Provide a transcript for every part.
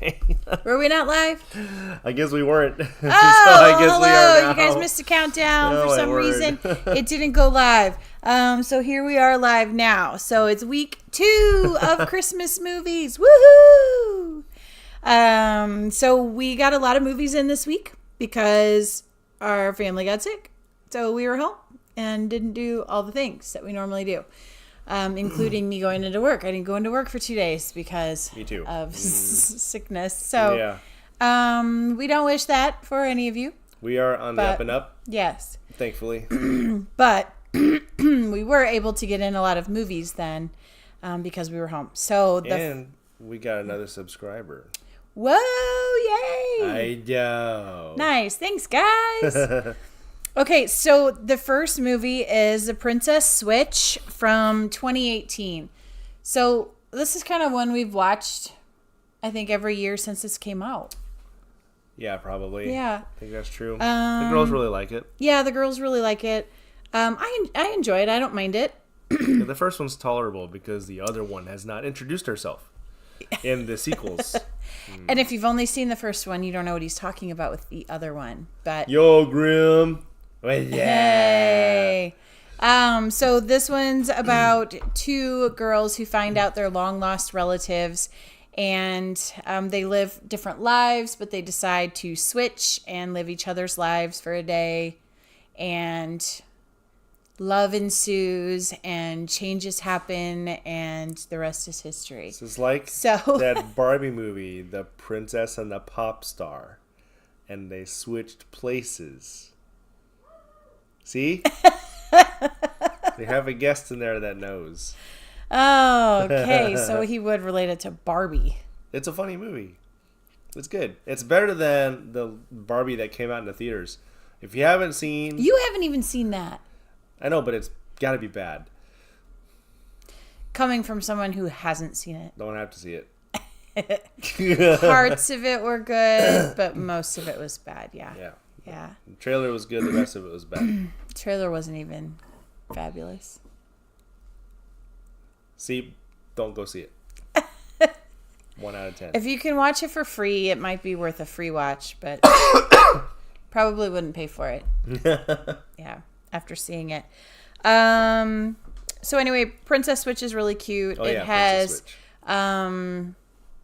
Okay. Were we not live? I guess we weren't. Oh, So I guess hello. we are now. You guys missed a countdown Oh, for my some word. reason. It didn't go live. So here we are live now. So it's week 2 of Christmas movies. Woohoo! So we got a lot of movies in this week because our family got sick. So we were home and didn't do all the things that we normally do. Including me going into work. I didn't go into work for 2 days because Me too. of sickness. So Yeah. we don't wish that for any of you. We are on the But- up and up, Yes. thankfully. But we were able to get in a lot of movies then because we were home. So And we got another subscriber. whoa, yay. I know. Nice. Thanks, guys. Okay, so the first movie is The Princess Switch from 2018. So this is kind of one we've watched, I think, every year since this came out. Yeah, probably. Yeah. I think that's true. The girls really like it. Yeah, the girls really like it. I enjoy it. I don't mind it. Yeah, the first one's tolerable because the other one has not introduced herself in the sequels. And if you've only seen the first one, you don't know what he's talking about with the other one. But Yo, Grim. Well, yeah. hey. So this one's about 2 girls who find out they're long lost relatives, and they live different lives, but they decide to switch and live each other's lives for a day, and love ensues and changes happen, and the rest is history. This is like So that Barbie movie, The Princess and the Pop Star, and they switched places. See? They have a guest in there that knows. oh, okay, so he would relate it to Barbie. It's a funny movie. It's good. It's better than the Barbie that came out in the theaters. If you haven't seen... You haven't even seen that. I know, but it's got to be bad. Coming from someone who hasn't seen it. Don't have to see it. Parts of it were good, but most of it was bad. Yeah. Yeah. The trailer was good. The rest of it was bad. The trailer wasn't even fabulous. See? Don't go see it. 1 out of 10. If you can watch it for free, it might be worth a free watch, but probably wouldn't pay for it. Yeah, after seeing it. So anyway, Princess Switch is really cute. Oh, It yeah, has Princess Switch.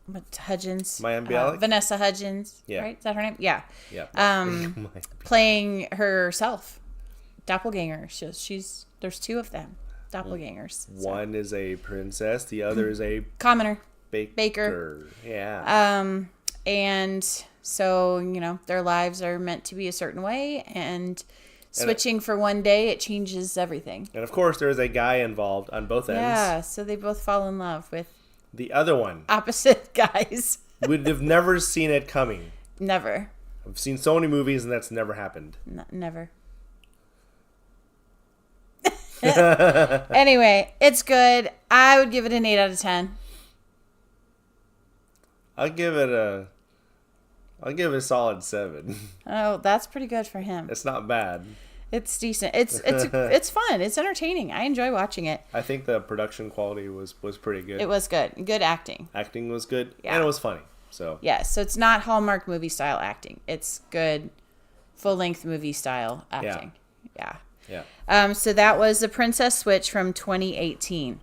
what's Hudgens? Mayim Bialik? Vanessa Hudgens. Yeah. Right? Is that her name? Yeah. Yeah. Playing herself. Doppelganger. There's 2 of them. Doppelgangers. So. One is a princess. The other is a Commoner. baker. Yeah. And so, their lives are meant to be a certain way, and switching for one day, it changes everything. And of course, there is a guy involved on both ends. Yeah, so they both fall in love with The other one, opposite guys. would have never seen it coming. Never. I've seen so many movies, and that's never happened. Never. Anyway, it's good. I would give it an 8 out of 10. I'll give it a solid 7. Oh, that's pretty good for him. It's not bad. It's decent. It's fun. It's entertaining. I enjoy watching it. I think the production quality was pretty good. It was good. Good acting. Acting was good, Yeah. and it was funny. So Yes, so it's not Hallmark movie style acting. It's good full-length movie style acting. Yeah. So that was The Princess Switch from 2018.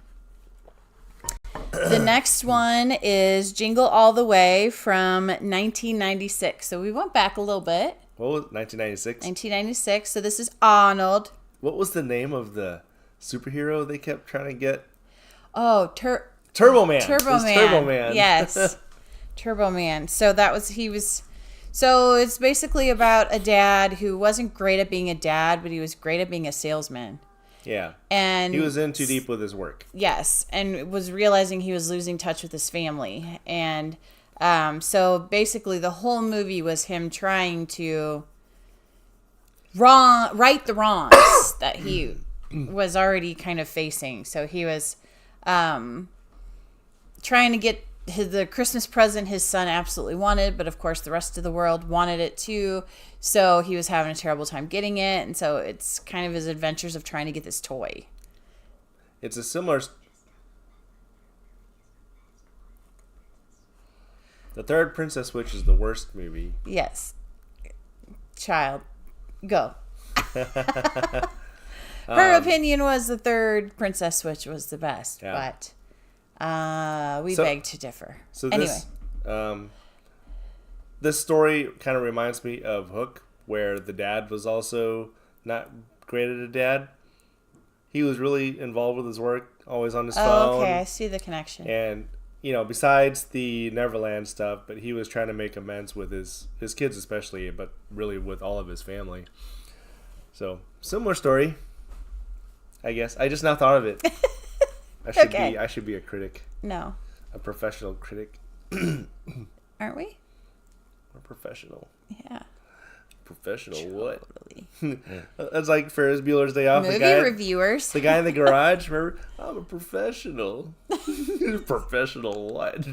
The next one is Jingle All the Way from 1996. So we went back a little bit. what was 1996? 1996. So this is Arnold. What was the name of the superhero they kept trying to get? Oh, Turbo Man. Turbo It's Man. Turbo Man. Yes. Turbo Man. So so it's basically about a dad who wasn't great at being a dad, but he was great at being a salesman. Yeah. And He was in too deep with his work. Yes, and was realizing he was losing touch with his family. And so basically the whole movie was him trying to right the wrongs that he was already kind of facing. So he was trying to get the Christmas present his son absolutely wanted, but of course the rest of the world wanted it too. So he was having a terrible time getting it, and so it's kind of his adventures of trying to get this toy. It's a similar The third Princess Switch is the worst movie. Yes. Child, go. Her opinion was the third Princess Switch was the best, but we beg to differ. So anyway. This story kind of reminds me of Hook, where the dad was also not great at a dad. He was really involved with his work, always on his phone. Okay, I see the connection. And, besides the Neverland stuff, but he was trying to make amends with his kids especially, but really with all of his family. So, similar story, I guess. I just now thought of it. I should be a critic. No. A professional critic. Aren't we? We're professional. Yeah. Professional totally. What? That's like Ferris Bueller's Day Off. Movie reviewers. The guy in the garage, remember? I'm a professional. Professional what?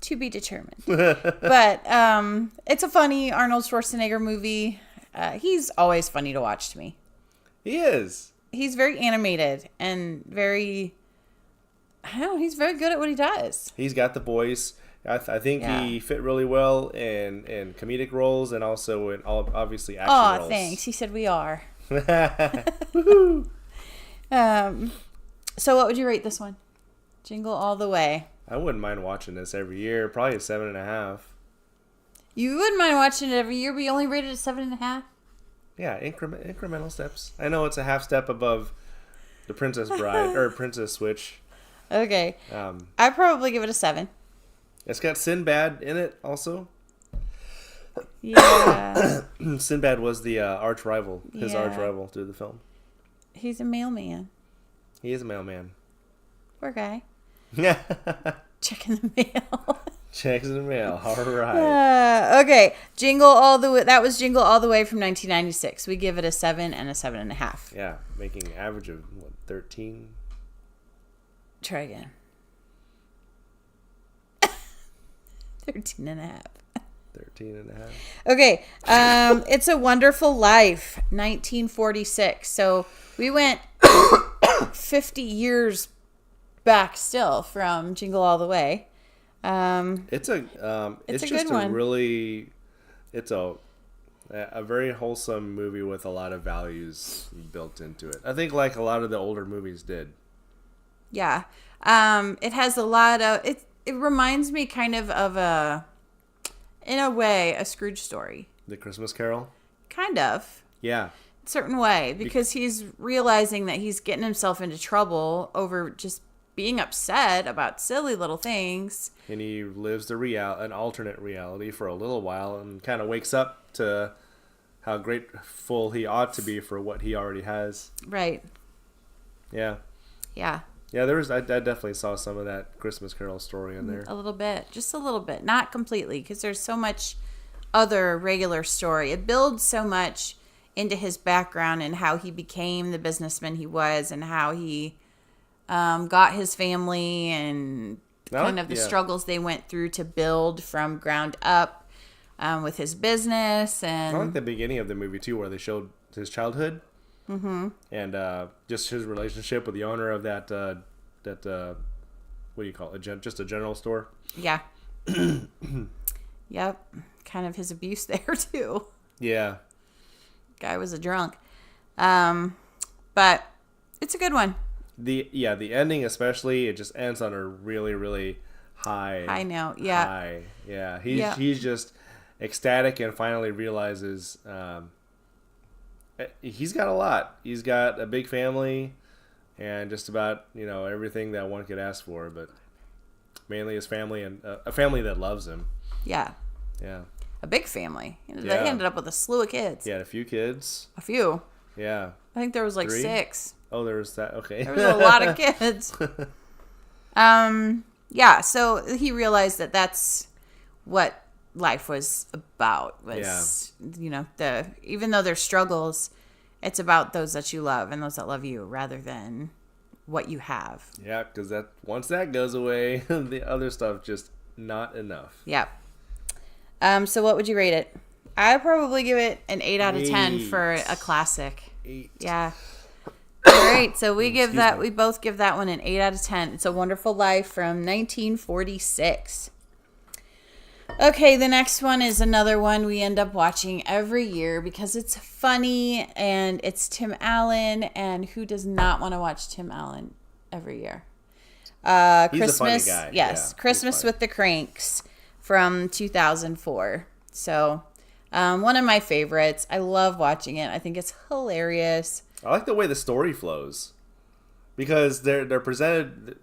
To be determined. But it's a funny Arnold Schwarzenegger movie. He's always funny to watch to me. He is. He's very animated and very... I don't know, he's very good at what he does. He's got the voice. I think he fit really well in comedic roles and also in obviously action roles. Oh, thanks. He said we are. So what would you rate this one? Jingle All the Way. I wouldn't mind watching this every year. Probably a 7.5. You wouldn't mind watching it every year, but you only rated it 7.5? Yeah, incremental steps. I know it's a half step above the Princess Bride or Princess Switch. Okay. I'd probably give it a 7. It's got Sinbad in it also. Yeah. Sinbad was the arch rival, his arch rival through the film. He's a mailman. He is a mailman. Poor guy. Yeah. Checking the mail. Checks in the mail. All right. Okay. Jingle All the Way. That was Jingle All the Way from 1996. We give it a 7 and a 7.5. Yeah, making an average of 13. Try again. 13.5. 13.5. Okay. It's a Wonderful Life, 1946. So we went 50 years back still from Jingle All the Way. It's a just good one. It's a very wholesome movie with a lot of values built into it. I think like a lot of the older movies did. Yeah. It has a lot of it reminds me kind of in a way, a Scrooge story. The Christmas Carol? Kind of. Yeah. Certain way, because he's realizing that he's getting himself into trouble over just being upset about silly little things. And he lives an alternate reality for a little while and kind of wakes up to how grateful he ought to be for what he already has. Right. Yeah. Yeah. Yeah, I definitely saw some of that Christmas Carol story in there. A little bit. Just a little bit. Not completely, because there's so much other regular story. It builds so much into his background and how he became the businessman he was and how he got his family and kind of the struggles they went through to build from ground up with his business. And I like the beginning of the movie, too, where they showed his childhood. Mm-hmm. And just his relationship with the owner of that what do you call it? Just a general store? Yeah. Yep. Kind of his abuse there, too. Yeah. Guy was a drunk. But it's a good one. The ending especially, it just ends on a really, really high note. Yeah. High. Yeah. He's just ecstatic and finally realizes he's got a lot. He's got a big family and just about, everything that one could ask for, but mainly his family and a family that loves him. Yeah. Yeah. A big family. They ended up with a slew of kids. Yeah, a few kids. A few. Yeah. I think there was 3? 6. Oh, there was that. Okay. There was a lot of kids. Yeah, so he realized that that's what life was about. Even though there's struggles, it's about those that you love and those that love you rather than what you have. Yeah, because once that goes away, the other stuff just not enough. Yeah. So what would you rate it? I'd probably give it an 8 out of 10 for a classic. 8. Yeah. All right, so we both give that one an 8 out of 10. It's a Wonderful Life from 1946. Okay, the next one is another one we end up watching every year because it's funny and it's Tim Allen. And who does not want to watch Tim Allen every year? He's Christmas, a funny guy. yes, Yeah, Christmas with the Cranks from 2004. So, one of my favorites. I love watching it. I think it's hilarious. I like the way the story flows because they're presented.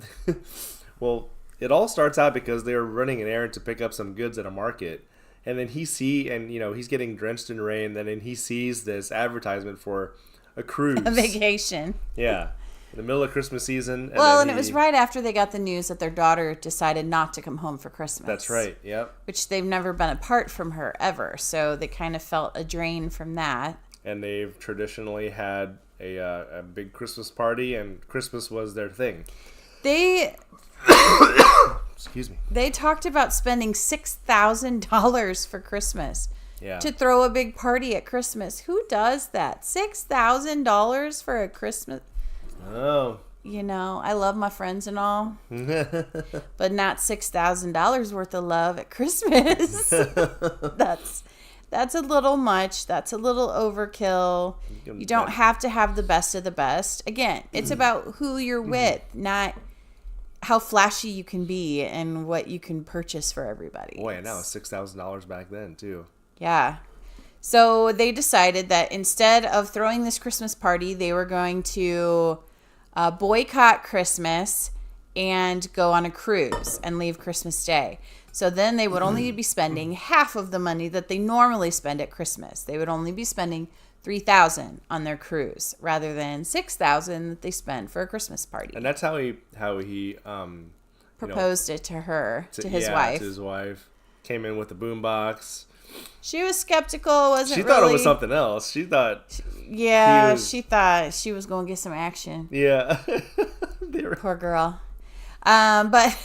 Well, it all starts out because they're running an errand to pick up some goods at a market, and then he's getting drenched in rain. Then he sees this advertisement for a cruise, A vacation. Yeah, in the middle of Christmas season. And it was right after they got the news that their daughter decided not to come home for Christmas. That's right. Yep. Which they've never been apart from her ever, so they kind of felt a drain from that. And they've traditionally had a big Christmas party, and Christmas was their thing. Excuse me. They talked about spending $6,000 for Christmas. Yeah. To throw a big party at Christmas. Who does that? $6,000 for a Christmas? Oh. You know, I love my friends and all, but not $6,000 worth of love at Christmas. That's a little much. That's a little overkill. You don't have to have the best of the best. Again, it's about who you're with, not how flashy you can be and what you can purchase for everybody. Boy, and that was $6,000 back then too. Yeah. So they decided that instead of throwing this Christmas party, they were going to boycott Christmas and go on a cruise and leave Christmas Day. So then they would only be spending half of the money that they normally spend at Christmas. They would only be spending $3,000 on their cruise rather than $6,000 that they spent for a Christmas party. And that's how he proposed it to her, to his wife. To his wife. Came in with the boombox. She was skeptical. She thought it was something else. She thought. Yeah, she thought she was going to get some action. Yeah. Poor girl. But.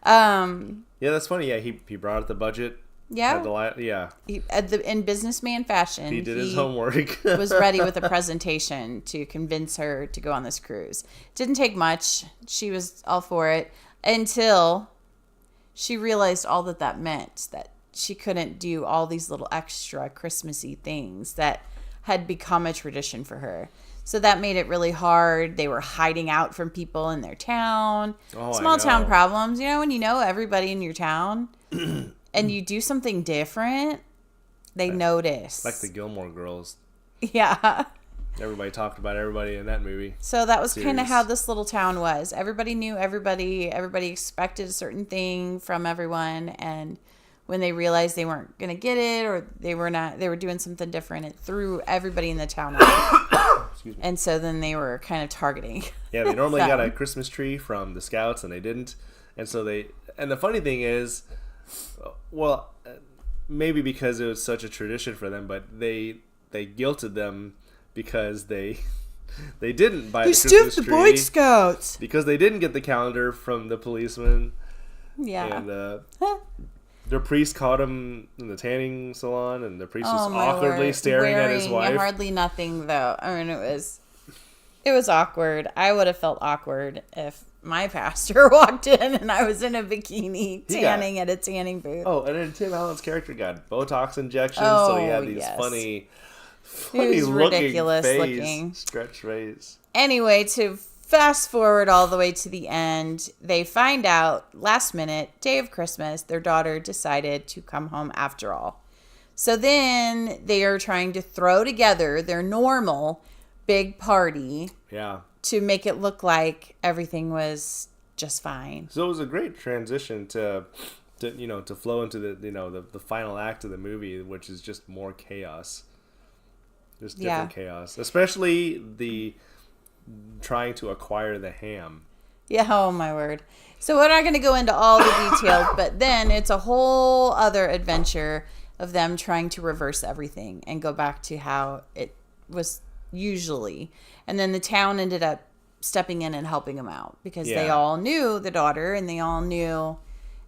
Yeah, that's funny. Yeah, he brought up the budget. Yeah. Yeah. In businessman fashion, he did his homework. Was ready with a presentation to convince her to go on this cruise. Didn't take much. She was all for it until she realized all that meant, that she couldn't do all these little extra Christmassy things that had become a tradition for her. So that made it really hard. They were hiding out from people in their town. Small town problems. You know, when you know everybody in your town and you do something different, they notice. Like the Gilmore Girls. Yeah. Everybody talked about everybody in that movie. So that was kind of how this little town was. Everybody knew everybody. Everybody expected a certain thing from everyone. And when they realized they weren't going to get it, or they were doing something different, it threw everybody in the town off. Excuse me. And so then they were kind of targeting. Yeah, they normally got a Christmas tree from the Scouts, and they didn't. And so and the funny thing is, well, maybe because it was such a tradition for them, but they guilted them because they didn't buy the Christmas tree. The Boy Scouts. Because they didn't get the calendar from the policeman. Yeah. And their priest caught him in the tanning salon, and the priest was awkwardly staring at his wife. Hardly nothing, though. I mean, it was awkward. I would have felt awkward if my pastor walked in and I was in a bikini tanning at a tanning booth. Oh, and then Tim Allen's character got Botox injections, so he had these funny looking stretch face. Anyway, to fast forward all the way to the end, they find out last minute, day of Christmas, their daughter decided to come home after all. So then they are trying to throw together their normal big party. Yeah. To make it look like everything was just fine. So it was a great transition to flow into the final act of the movie, which is just more chaos. Just different chaos. Especially the trying to acquire the ham. Yeah, oh my word. So we're not going to go into all the details, but then it's a whole other adventure of them trying to reverse everything and go back to how it was usually. And then the town ended up stepping in and helping them out because they all knew the daughter and they all knew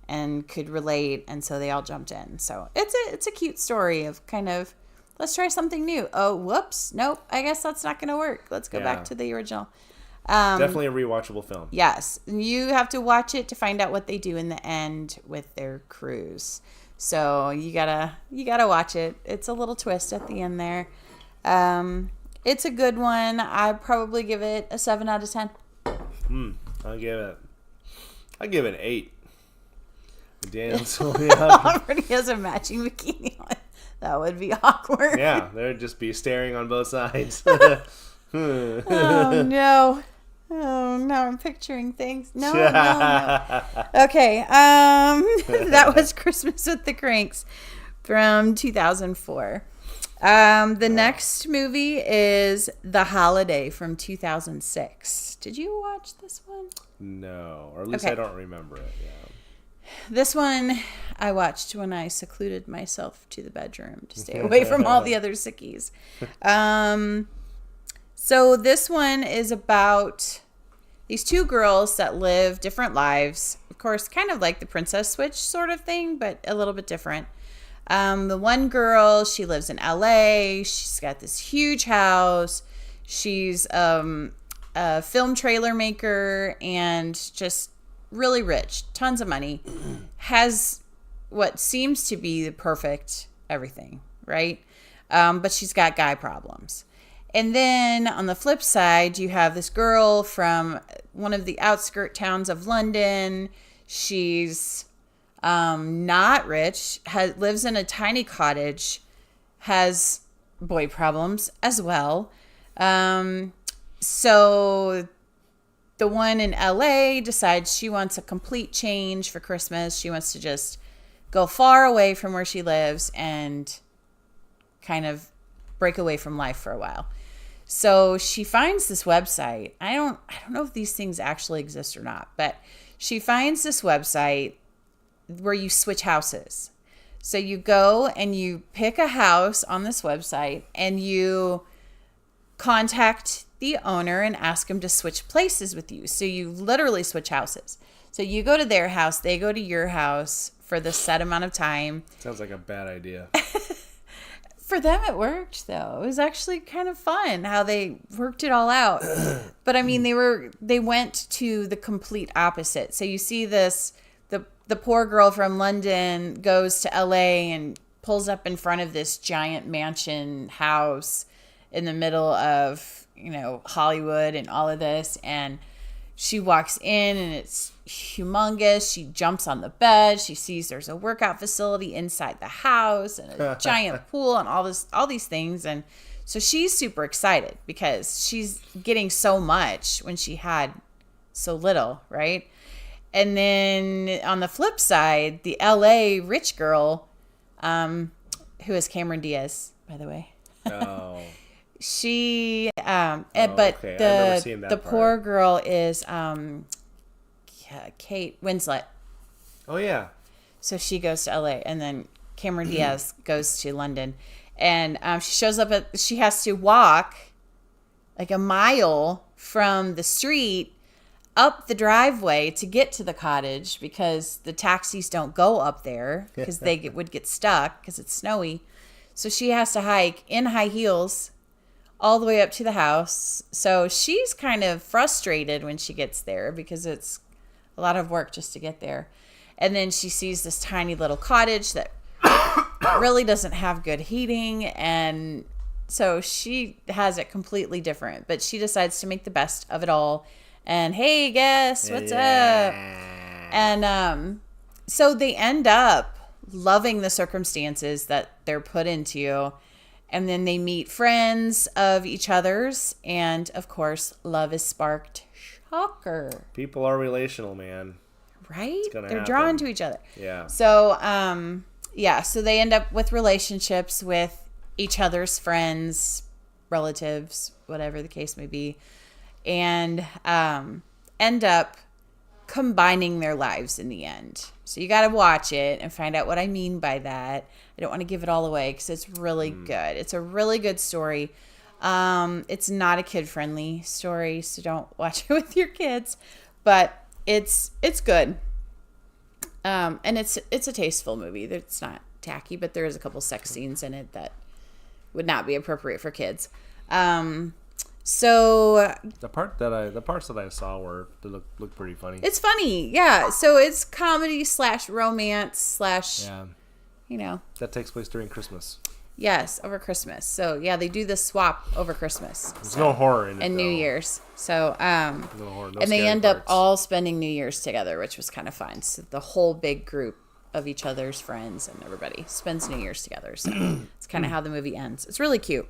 and could relate, and so they all jumped in. So it's a cute story of kind of, let's try something new. Oh, whoops. Nope. I guess that's not going to work. Let's go back to the original. Definitely a rewatchable film. Yes, and you have to watch it to find out what they do in the end with their cruise. So you gotta watch it. It's a little twist at the end there. It's a good one. I'd probably give it a 7 out of 10. I'll give it an 8. Daniel Already has a matching bikini on. That would be awkward. Yeah, there'd just be staring on both sides. Oh no. Oh, now I'm picturing things. No. Okay. That was Christmas with the Cranks from 2004. The next movie is The Holiday from 2006. Did you watch this one? No, or at least Okay. I don't remember it. Yeah. This one I watched when I secluded myself to the bedroom to stay away from all the other sickies. So this one is about these two girls that live different lives. Of course, kind of like the Princess Switch sort of thing, but a little bit different. The one girl, she lives in LA. She's got this huge house. She's a film trailer maker and just really rich, tons of money, has what seems to be the perfect everything, right? But she's got guy problems. And then on the flip side, you have this girl from one of the outskirt towns of London. She's not rich, lives in a tiny cottage, has boy problems as well. So the one in LA decides she wants a complete change for Christmas. She wants to just go far away from where she lives and kind of break away from life for a while. So she finds this website. I don't know if these things actually exist or not, but she finds this website where you switch houses. So you go and you pick a house on this website and you contact the owner and ask him to switch places with you. So you literally switch houses. So you go to their house, they go to your house for the set amount of time. Sounds like a bad idea. For them, it worked though. It was actually kind of fun how they worked it all out. But I mean, they went to the complete opposite. So you see this, the poor girl from London goes to LA and pulls up in front of this giant mansion house in the middle of, Hollywood and all of this. And she walks in and it's humongous. She jumps on the bed. She sees there's a workout facility inside the house and a giant pool and all these things. And so she's super excited because she's getting so much when she had so little, right? And then on the flip side, the LA rich girl, who is Cameron Diaz, by the way. Oh. She, but okay. I remember seeing that the part. poor girl is Kate Winslet. Oh yeah. So she goes to LA, and then Cameron Diaz goes to London, and she shows up she has to walk like a mile from the street up the driveway to get to the cottage because the taxis don't go up there because they would get stuck because it's snowy. So she has to hike in high heels all the way up to the house. So she's kind of frustrated when she gets there because it's a lot of work just to get there. And then she sees this tiny little cottage that really doesn't have good heating. And so she has it completely different. But she decides to make the best of it all. And, hey, guess, what's up? And so they end up loving the circumstances that they're put into. And then they meet friends of each other's. And, of course, love is sparked. Shocker. People are relational, man. Right? They're happen. drawn to each other. Yeah. So, so they end up with relationships with each other's friends, relatives, whatever the case may be. And end up combining their lives in the end. So you got to watch it and find out what I mean by that. I don't want to give it all away because it's really good. It's a really good story. It's not a kid-friendly story, so don't watch it with your kids. But it's good. And it's a tasteful movie. It's not tacky, but there is a couple sex scenes in it that would not be appropriate for kids. So The parts that I saw were they look pretty funny. it's funny, yeah. So it's comedy / romance / Yeah, you know, that takes place during Christmas. yes, over Christmas. So yeah, they do the swap over Christmas. There's no horror in it. And New though. Year's. So No horror. No and they scary end up parts. all spending New Year's together, which was kind of fun. So the whole big group of each other's friends and everybody spends New Year's together. So it's kind of how the movie ends. It's really cute.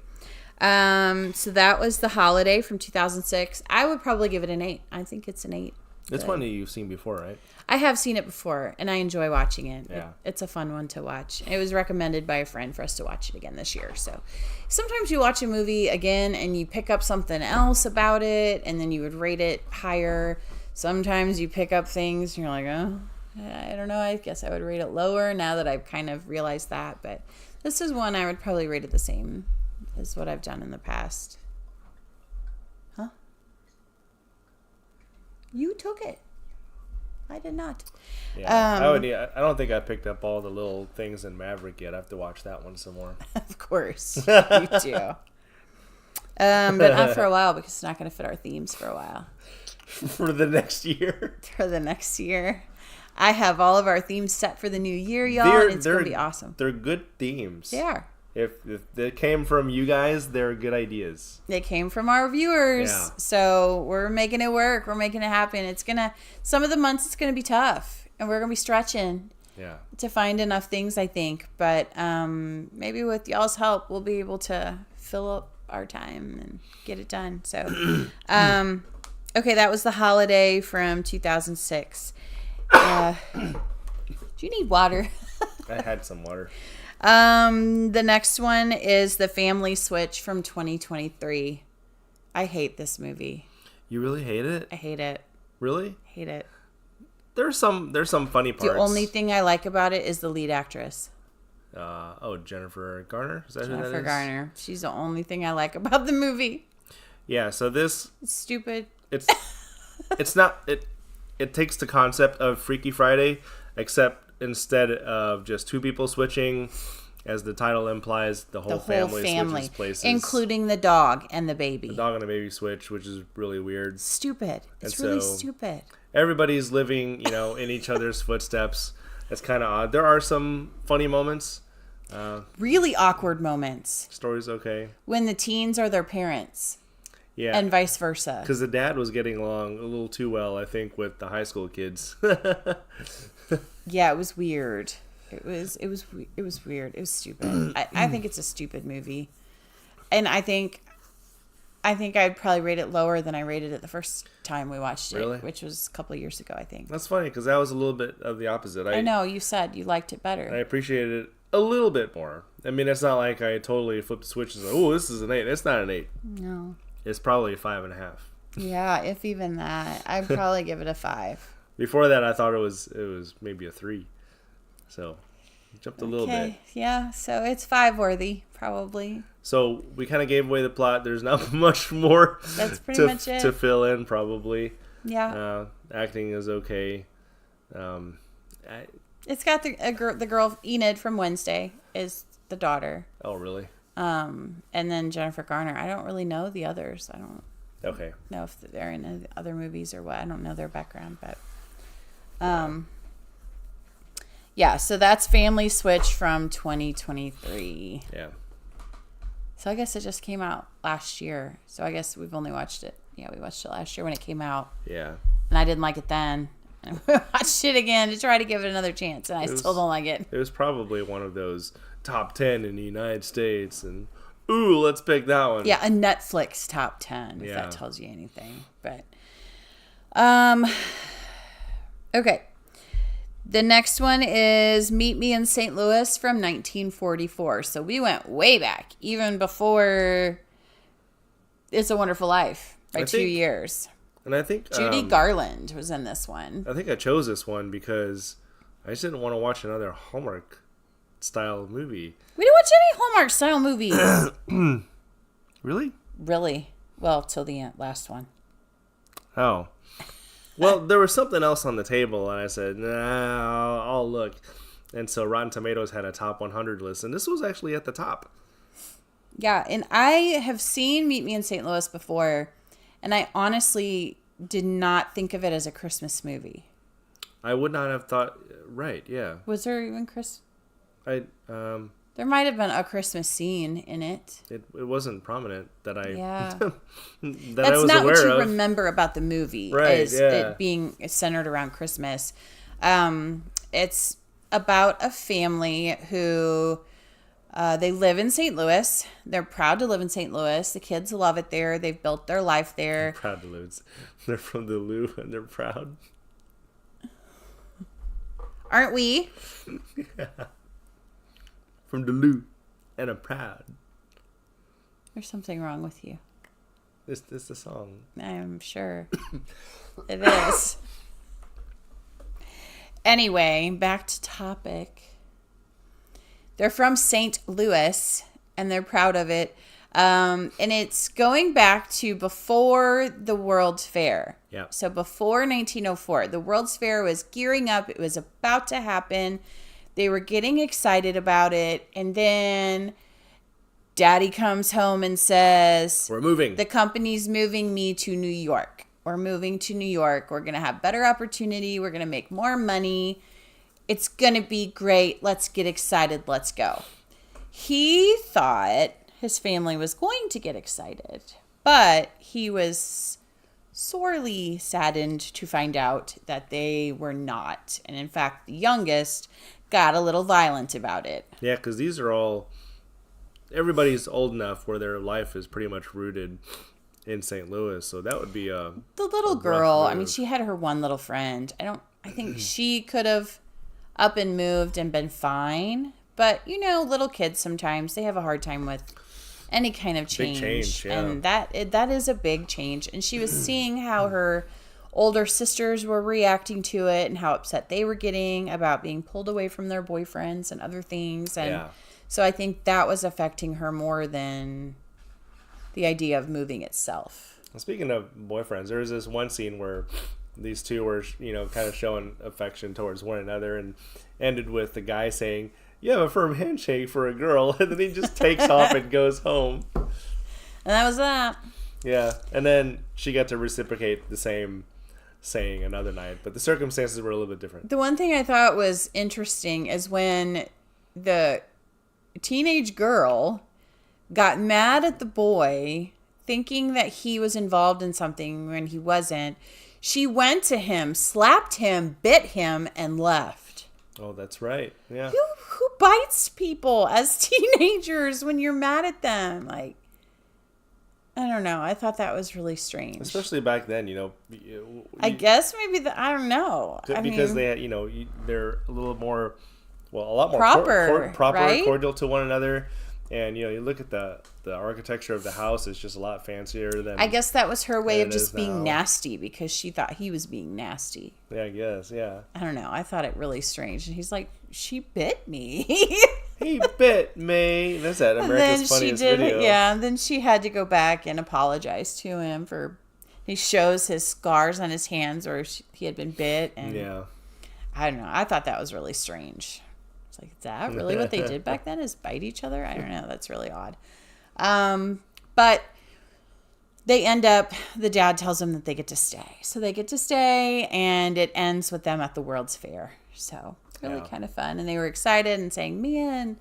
So that was The Holiday from 2006. I would probably give it an 8. I think it's an 8. It's one that you've seen before, right? I have seen it before, and I enjoy watching it. Yeah. It's a fun one to watch. It was recommended by a friend for us to watch it again this year. So sometimes you watch a movie again and you pick up something else about it, and then you would rate it higher. Sometimes you pick up things and you're like, oh, I don't know. I guess I would rate it lower now that I've kind of realized that. But this is one I would probably rate it the same as what I've done in the past. Huh? You took it. I did not. Yeah, I don't think I picked up all the little things in Maverick yet. I have to watch that one some more. Of course, you do. But not for a while because it's not going to fit our themes for a while. For the next year. For the next year, I have all of our themes set for the new year, y'all. And it's going to be awesome. They're good themes. They are. If they came from you guys, they're good ideas. They came from our viewers. Yeah. So we're making it work. We're making it happen. Some of the months it's going to be tough. And we're going to be stretching Yeah. to find enough things, I think. But maybe with y'all's help, we'll be able to fill up our time and get it done. So, okay, that was The Holiday from 2006. Do you need water? I had some water. The next one is The Family Switch from 2023. I hate this movie. You really hate it? I hate it. Really? Hate it. There's some funny parts. The only thing I like about it is the lead actress. Jennifer Garner? Is that who that Jennifer is? Garner. She's the only thing I like about the movie. Yeah, so this It's stupid. it's not it takes the concept of Freaky Friday, except instead of just two people switching, as the title implies, the whole family switches places. Including the dog and the baby. The dog and the baby switch, which is really weird. Stupid. It's And really so- stupid. Everybody's living, in each other's footsteps. It's kind of odd. There are some funny moments. Really awkward moments Story's okay. when the teens are their parents Yeah. and vice versa. Because the dad was getting along a little too well, I think, with the high school kids. Yeah, it was weird. It was weird. It was stupid. I think it's a stupid movie, and I think I'd probably rate it lower than I rated it the first time we watched it, Really? which was a couple of years ago, I think. That's funny, because that was a little bit of the opposite. I know you said you liked it better. I appreciated it a little bit more. I mean, it's not like I totally flipped the switch and said, oh, this is an 8. It's not an 8. No. It's probably a 5.5. Yeah, if even that, I'd probably give it a 5. Before that, I thought it was maybe a 3. So, it jumped a little bit. Okay, yeah, so it's 5 worthy, probably. So, we kind of gave away the plot. There's not much more That's pretty much it. to fill in, probably. Yeah. Acting is okay. It's got the girl Enid from Wednesday is the daughter. Oh, really? And then Jennifer Garner. I don't really know the others. I don't Okay. know if they're in other movies or what. I don't know their background, but yeah, so that's Family Switch from 2023. Yeah. So I guess it just came out last year. So I guess we've only watched it. Yeah, we watched it last year when it came out. Yeah. And I didn't like it then. And we watched it again to try to give it another chance, and I still don't like it. It was probably one of those top 10 in the United States, and ooh, let's pick that one. Yeah, a Netflix top 10, if Yeah. that tells you anything. But okay. The next one is Meet Me in St. Louis from 1944. So we went way back, even before It's a Wonderful Life by 2 years. And I think Judy Garland was in this one. I think I chose this one because I just didn't want to watch another Hallmark style movie. We didn't watch any Hallmark style movies. Really? Really? Well, till the last one. Oh. Well, there was something else on the table, and I said, nah, I'll look. And so Rotten Tomatoes had a top 100 list, and this was actually at the top. Yeah, and I have seen Meet Me in St. Louis before, and I honestly did not think of it as a Christmas movie. I would not have thought. Right? Yeah. Was there even Chris? I There might have been a Christmas scene in it. it wasn't prominent that I Yeah. that That's I was not what aware you of. remember about the movie, Right, is yeah. it being centered around Christmas. It's about a family who they live in St. Louis. They're proud to live in St. Louis. The kids love it there. They've built their life there. Proud to lose. They're from the Lou and they're proud. Aren't we? From Duluth and I'm proud. There's something wrong with you. This the song. I'm sure it is. Anyway, back to topic. They're from St. Louis, and they're proud of it. And it's going back to before the World's Fair. Yeah. So before 1904, the World's Fair was gearing up. It was about to happen. They were getting excited about it. And then Daddy comes home and says, We're moving. the company's moving me to New York. We're moving to New York. We're going to have better opportunity. We're going to make more money. It's going to be great. Let's get excited. Let's go. He thought his family was going to get excited, but he was sorely saddened to find out that they were not. And in fact, the youngest got a little violent about it. Yeah, because these are all. Everybody's old enough where their life is pretty much rooted in St. Louis, so that would be a. The little a rough girl, I move. mean, she had her one little friend. I think she could have up and moved and been fine. But, little kids sometimes, they have a hard time with any kind of change. Big change, yeah. And that is a big change. And she was seeing how her older sisters were reacting to it and how upset they were getting about being pulled away from their boyfriends and other things. And Yeah. so I think that was affecting her more than the idea of moving itself. Speaking of boyfriends, there was this one scene where these two were, kind of showing affection towards one another, and ended with the guy saying, "You have a firm handshake for a girl," and then he just takes off and goes home. And that was that. Yeah, and then she got to reciprocate the same saying another night, but the circumstances were a little bit different. The one thing I thought was interesting is when the teenage girl got mad at the boy, thinking that he was involved in something when he wasn't. She went to him, slapped him, bit him, and left. Oh, that's right. Yeah. Who bites people as teenagers when you're mad at them? Like, I don't know. I thought that was really strange. Especially back then, I guess maybe I don't know. because they had, they're a little more, a lot more Proper, right? cordial to one another. And, you look at the architecture of the house, it's just a lot fancier than. I guess that was her way than of it just is being now. nasty because she thought he was being nasty. Yeah, I guess, yeah. I don't know. I thought it really strange. And he's like, she bit me. He bit me. That's that And America's Funniest Video. Yeah, and then she had to go back and apologize to him for. He shows his scars on his hands where he had been bit. And Yeah. I don't know. I thought that was really strange. It's like, is that really what they did back then? Is bite each other? I don't know. That's really odd. But they end up, the dad tells them that they get to stay. So they get to stay, and it ends with them at the World's Fair. So it's really kind of fun. And they were excited and saying, man,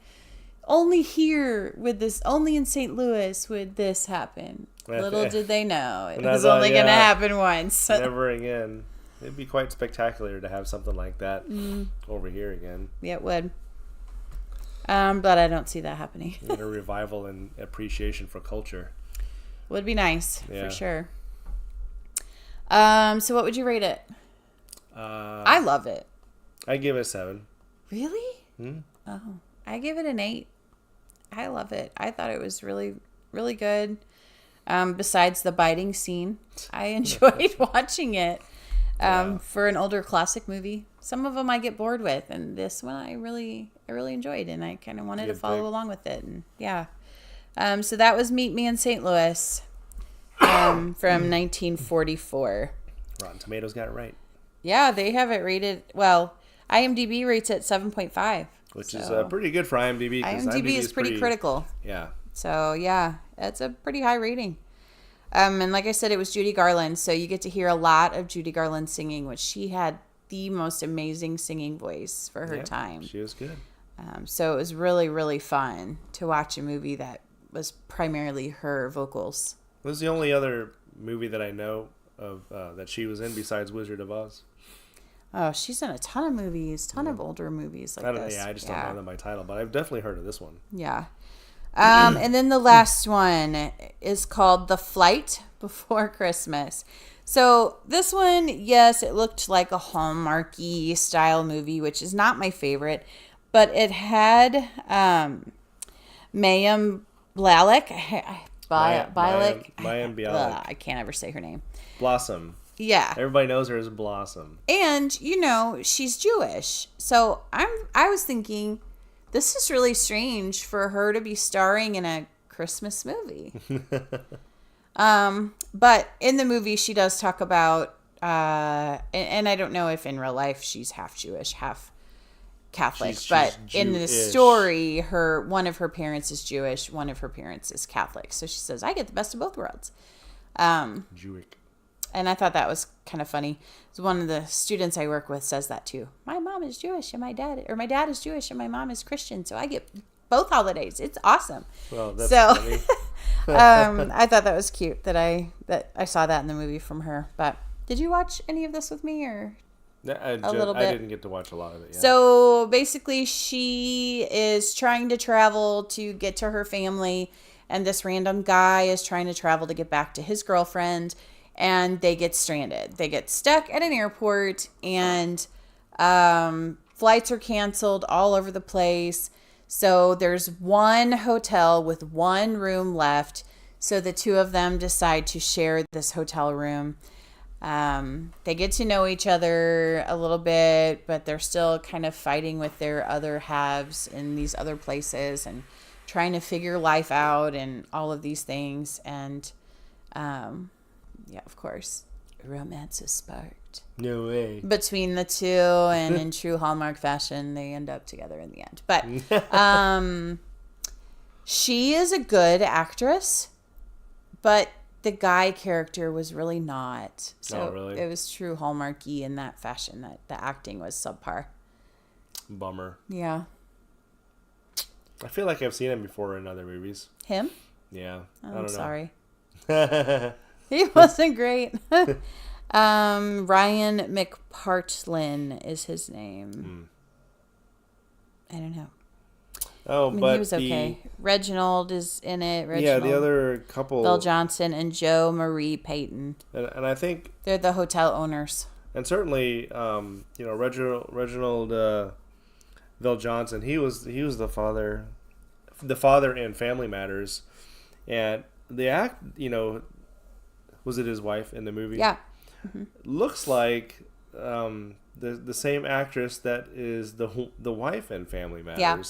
only here would this, only in St. Louis would this happen. Little did they know. It was only going to happen once. Never again. It'd be quite spectacular to have something like that over here again. Yeah, it would. But I don't see that happening. Get a revival and appreciation for culture. Would be nice, Yeah. for sure. So what would you rate it? I love it. I give it a 7. Really? Oh, I give it an 8. I love it. I thought it was really, really good. Besides the biting scene, I enjoyed watching it. For an older classic movie, some of them I get bored with, and this one I really enjoyed, and I kind of wanted to follow along with it. And yeah, so that was Meet Me in St. Louis, from 1944. Rotten Tomatoes got it right, Yeah, they have it rated. Well, IMDb rates it 7.5, which is pretty good for IMDb. 'cause IMDb is pretty critical. Yeah, So yeah, it's a pretty high rating. And like I said, it was Judy Garland, so you get to hear a lot of Judy Garland singing, which she had the most amazing singing voice for her time. She was good. So it was really, really fun to watch a movie that was primarily her vocals. This is the only other movie that I know of that she was in besides Wizard of Oz. Oh, she's in a ton of movies, of older movies like this. Yeah, I just don't know them by title, but I've definitely heard of this one. Yeah. And then the last one is called The Flight Before Christmas. So this one, yes, it looked like a Hallmarky style movie, which is not my favorite, but it had Mayim Bialik. Mayim Bialik. I can't ever say her name. Blossom. Yeah. Everybody knows her as Blossom. And, you know, she's Jewish. So I was thinking, this is really strange for her to be starring in a Christmas movie. But in the movie, she does talk about, and I don't know if in real life she's half Jewish, half Catholic, but in the story, one of her parents is Jewish, one of her parents is Catholic. So she says, I get the best of both worlds. Jewish. And I thought that was kind of funny. So one of the students I work with says that too. My mom is Jewish and my dad is Jewish and my mom is Christian. So I get both holidays. It's awesome. Well, that's funny. I thought that was cute that I saw that in the movie from her. But did you watch any of this with me or a little bit? I didn't get to watch a lot of it. Yeah. So basically she is trying to travel to get to her family, and this random guy is trying to travel to get back to his girlfriend. And they get stranded. They get stuck at an airport, and flights are canceled all over the place. So there's one hotel with one room left. So the two of them decide to share this hotel room. They get to know each other a little bit, but they're still kind of fighting with their other halves in these other places and trying to figure life out and all of these things. And yeah, of course, romance is sparked. No way. Between the two, and in true Hallmark fashion, they end up together in the end. But she is a good actress, but the guy character was really not. So really? It was true Hallmarky in that fashion, that the acting was subpar. Bummer. Yeah. I feel like I've seen him before in other movies. Him? Yeah. Oh, I don't I'm know. Sorry. He wasn't great. Ryan McPartlin is his name. I don't know. Oh, I mean, but he was okay. Reginald is in it. Yeah, the other couple, Bill Johnson and Joe Marie Payton. And I think they're the hotel owners. And certainly, Reginald Bill Johnson. He was the father in Family Matters, and the was it his wife in the movie? Yeah. Mm-hmm. Looks like the same actress that is the wife in Family Matters. Yeah.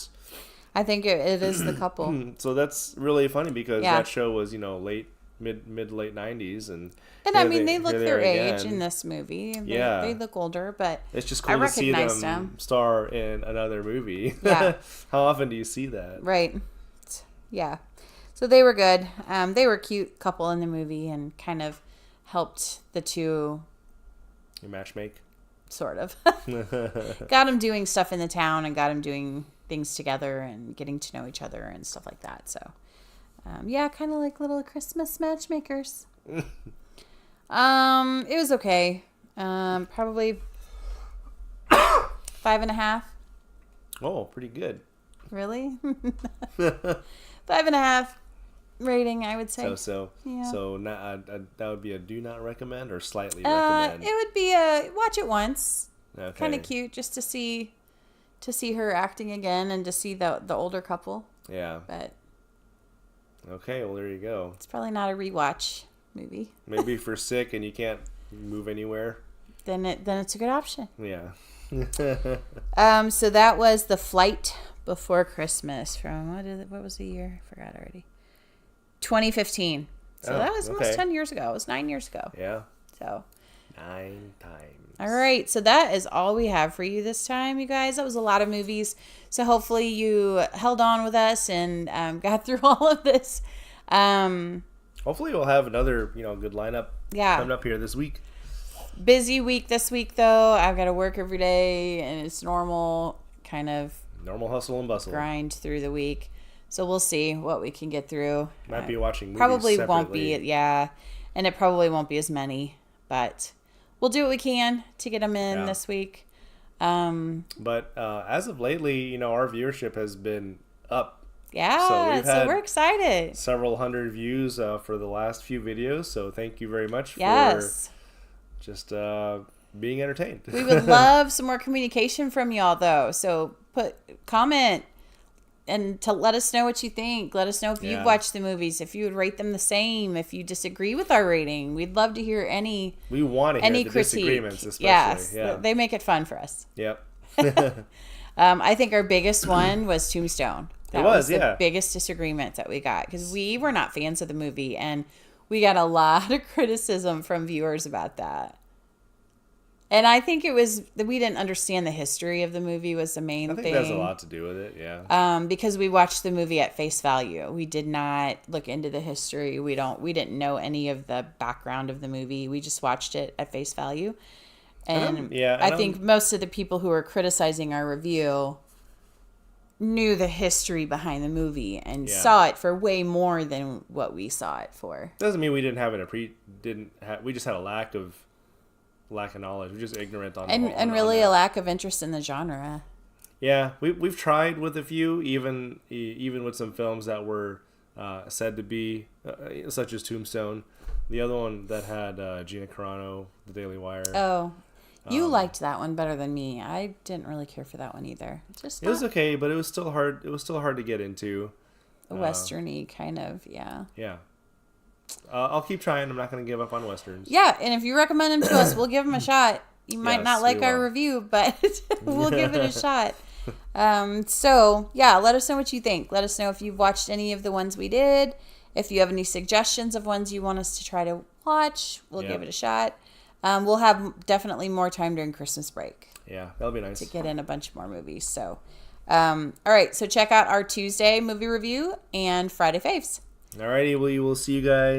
I think it is the couple. So that's really funny because that show was late 90s, and I mean they look their age in this movie. They look older, but it's just cool to see them star in another movie. Yeah. How often do you see that? Right. Yeah. So they were good. They were a cute couple in the movie and kind of helped the two. You matchmake? Sort of. Got them doing stuff in the town and got them doing things together and getting to know each other and stuff like that. So, kind of like little Christmas matchmakers. It was okay. Probably 5.5. Oh, pretty good. Really? 5.5 rating, I would say. So not that would be a do not recommend or slightly recommend. It would be a watch it once. Okay. Kind of cute just to see her acting again and to see the older couple. Yeah. But okay, well there you go. It's probably not a rewatch movie. Maybe if you're sick and you can't move anywhere. Then it's a good option. Yeah. So that was The Flight Before Christmas from what was the year? I forgot already. 2015. So that was almost 10 years ago. It was 9 years ago. Yeah. So 9 times. All right, so that is all we have for you this time, you guys. That was a lot of movies. So hopefully you held on with us and got through all of this. Hopefully we'll have another, good lineup coming up here this week. Busy week this week, though. I've got to work every day, and it's normal hustle and bustle. Grind through the week. So we'll see what we can get through. Might be watching movies probably separately. Won't be, and it probably won't be as many, but we'll do what we can to get them in this week. But as of lately, our viewership has been up. Yeah, so we're excited. Several hundred views for the last few videos, so thank you very much for just being entertained. We would love some more communication from y'all, though. So comment and to let us know what you think. Let us know if you've watched the movies, if you would rate them the same, if you disagree with our rating. We'd love to hear any We want to hear the critique. Disagreements, especially. Yes, yeah. They make it fun for us. Yep. I think our biggest one was Tombstone. That was the biggest disagreement that we got because we were not fans of the movie, and we got a lot of criticism from viewers about that. And I think it was that we didn't understand the history of the movie was the main thing. I think that's a lot to do with it, yeah. Because we watched the movie at face value. We did not look into the history. We didn't know any of the background of the movie. We just watched it at face value. And I think most of the people who were criticizing our review knew the history behind the movie and saw it for way more than what we saw it for. Doesn't mean we didn't have we just had a lack of knowledge. We're just ignorant on and really a lack of interest in the genre. Yeah, we've tried with a few, even with some films that were said to be such as Tombstone. The other one that had Gina Carano, The Daily Wire. Oh, you liked that one better than me. I didn't really care for that one either. It was okay, but it was still hard. It was still hard to get into. A westerny kind of, yeah. Yeah. I'll keep trying. I'm not going to give up on westerns. Yeah, and if you recommend them to us, we'll give them a shot. You might not like our review, but we'll give it a shot. So, yeah, let us know what you think. Let us know if you've watched any of the ones we did. If you have any suggestions of ones you want us to try to watch, we'll give it a shot. We'll have definitely more time during Christmas break. Yeah, that'll be nice. To get in a bunch more movies. So, all right, so check out our Tuesday movie review and Friday faves. Alrighty, we will see you guys